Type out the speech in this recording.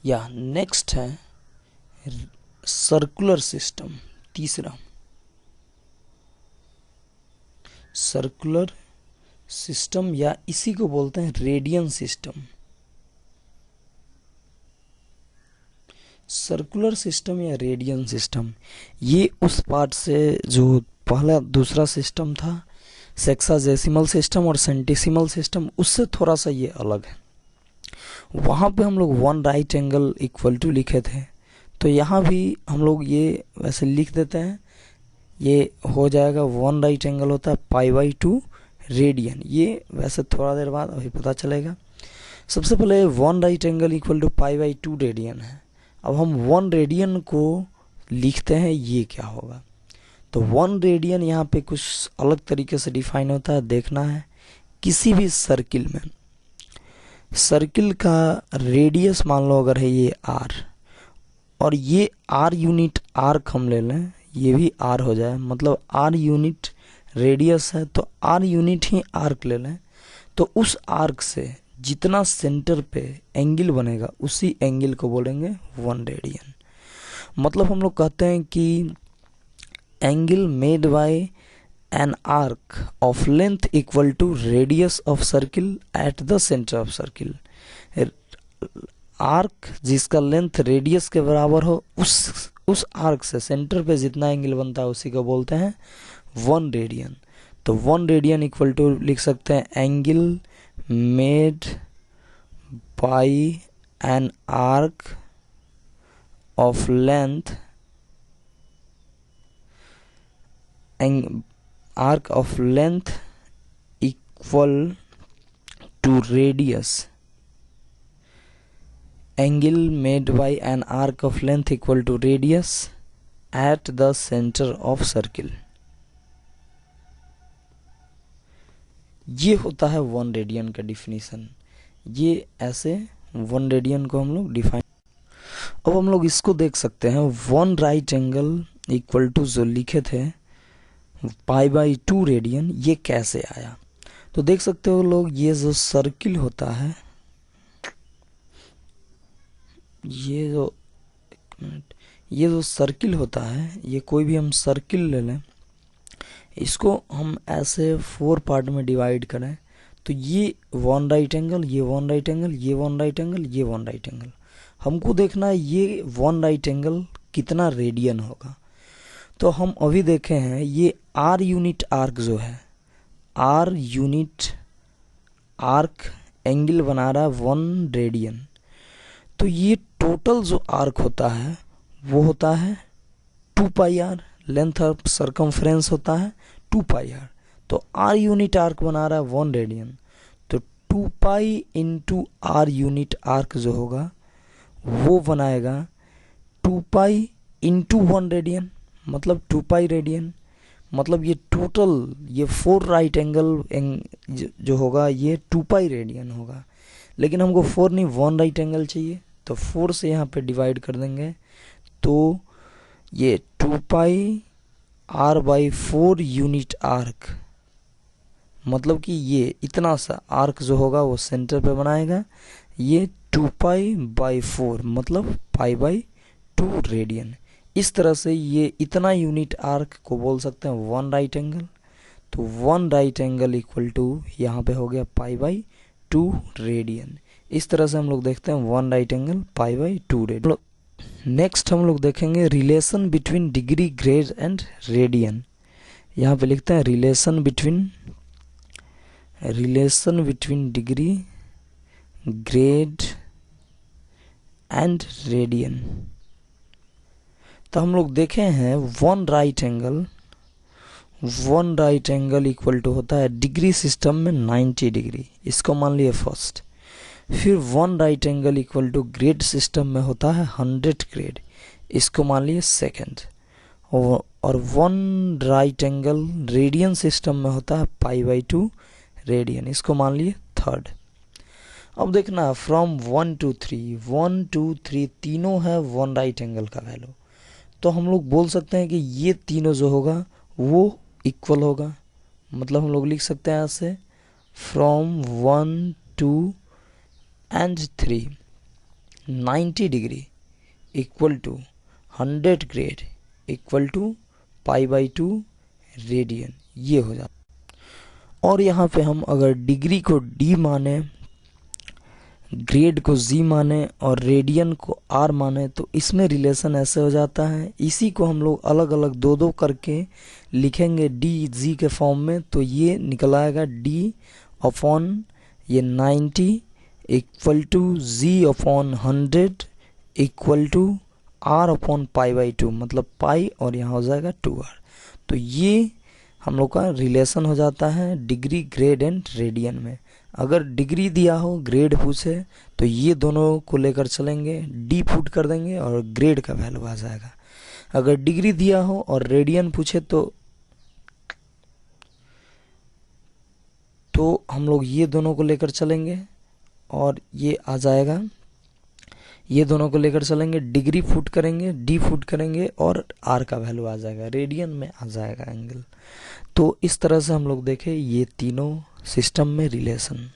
या नेक्स्ट है circular system, तीसरा सर्कुलर सिस्टम या इसी को बोलते हैं रेडियन सिस्टम। सर्कुलर सिस्टम या रेडियन सिस्टम, ये उस पार्ट से जो पहला दूसरा सिस्टम था सेक्साडेसिमल सिस्टम और सेंटेसिमल सिस्टम, उससे थोड़ा सा ये अलग है। वहाँ पे हम लोग one right angle equal to लिखे थे, तो यहाँ भी हम लोग ये वैसे लिख देते हैं, ये हो जाएगा वन राइट एंगल होता है π/2 रेडियन। ये वैसे थोड़ा देर बाद अभी पता चलेगा। सबसे पहले one right angle equal to π/2 radian है। अब हम वन रेडियन को लिखते हैं, ये क्या होगा, तो वन रेडियन यहाँ पे कुछ अलग तरीके से डिफाइन होता है। देखना है किसी भी सर्किल में, सर्किल का रेडियस मान लो अगर है ये r, और ये r यूनिट आर्क हम ले लें, ये भी r हो जाए, मतलब r यूनिट रेडियस है तो r यूनिट ही आर्क ले लें, तो उस आर्क से जितना सेंटर पे एंगल बनेगा उसी एंगल को बोलेंगे वन रेडियन। मतलब हम लोग कहते हैं कि angle made by an arc of length equal to radius of circle at the centre of circle. Arc जिसका लेंथ रेडियस के बराबर हो, उस आर्क से सेंटर पे जितना एंगल बनता है उसी को बोलते हैं वन रेडियन। तो वन रेडियन इक्वल टू लिख सकते हैं angle made by an arc of length arc of length equal to radius, angle made by an arc of length equal to radius at the center of circle। ये होता है one radian का definition. ये ऐसे one radian को हम लोग define. अब हम लोग इसको देख सकते हैं, one right angle equal to जो लिखे थे π/2 रेडियन, ये कैसे आया। तो देख सकते हो लोग, ये जो सर्किल होता है, ये जो सर्किल होता है, ये कोई भी हम सर्किल ले लें, इसको हम ऐसे 4 पार्ट में डिवाइड करें, तो ये वन राइट एंगल, ये वन राइट एंगल, ये वन राइट एंगल, ये वन राइट एंगल। हमको देखना है ये वन राइट एंगल कितना रेडियन होगा। तो हम अभी देखे हैं ये r यूनिट आर्क जो है, r यूनिट आर्क एंगल बना रहा है वन रेडियन, तो ये टोटल जो आर्क होता है वो होता है 2πr, लेंथ ऑफ सरकमफ्रेंस होता है 2πr। तो r यूनिट आर्क बना रहा है वन रेडियन, तो 2π इंटू r यूनिट आर्क जो होगा वो बनाएगा 2π इंटू वन रेडियन, मतलब 2π रेडियन। मतलब ये टोटल ये 4 राइट एंगल जो होगा ये 2π रेडियन होगा। लेकिन हमको 4 नहीं 1 राइट एंगल चाहिए, तो 4 से यहाँ पे डिवाइड कर देंगे, तो ये 2π r/4 यूनिट आर्क, मतलब कि ये इतना सा आर्क जो होगा वो सेंटर पे बनाएगा, ये 2π/4 मतलब π/2 रेडियन। इस तरह से ये इतना यूनिट आर्क को बोल सकते हैं वन राइट एंगल। तो one right angle equal to यहाँ पे हो गया π/2 रेडियन। इस तरह से हम लोग देखते हैं one right angle π/2 radian. Next हम लोग देखेंगे relation between degree, grade and radian. यहाँ पे लिखते हैं relation between degree, grade and radian. तो हम लोग देखे हैं one right angle equal to होता है डिग्री सिस्टम में 90 डिग्री, इसको मान लिए फर्स्ट। फिर one right angle equal to grade system में होता है 100 ग्रेड, इसको मान लिए सेकंड। और one right angle radian system में होता है π/2 रेडियन, इसको मान लिए थर्ड। अब देखना फ्रॉम 1 to 3 तीनों है वन राइट एंगल का वैल्यू, तो हम लोग बोल सकते हैं कि ये तीनों जो होगा वो इक्वल होगा। मतलब हम लोग लिख सकते हैं ऐसे from 1, 2 and 3 90 degree equal to 100 grade equal to π/2 radian, ये हो जाता। और यहाँ पे हम अगर डिग्री को d माने, ग्रेड को g माने और रेडियन को r माने तो इसमें रिलेशन ऐसे हो जाता है। इसी को हम लोग अलग अलग दो दो करके लिखेंगे d g के फॉर्म में, तो ये निकल आएगा d अपॉन ये 90 equal to g upon 100 equal to r upon π/2, मतलब पाई और यहाँ हो जाएगा 2r। तो ये हम लोग का रिलेशन हो जाता है डिग्री, ग्रेड एंड रेडियन में। अगर डिग्री दिया हो, ग्रेड पूछे तो ये दोनों को लेकर चलेंगे, डी पुट कर देंगे और ग्रेड का वैल्यू आ जाएगा। अगर डिग्री दिया हो और रेडियन पूछे तो हम लोग ये दोनों को लेकर चलेंगे और ये आ जाएगा, ये दोनों को लेकर चलेंगे, डिग्री फुट करेंगे, डी फुट करेंगे और आर का वैल्यू आ जाएगा, रेडियन में आ जाएगा एंगल। तो इस तरह से हम लोग देखें ये तीनों सिस्टम में रिलेशन।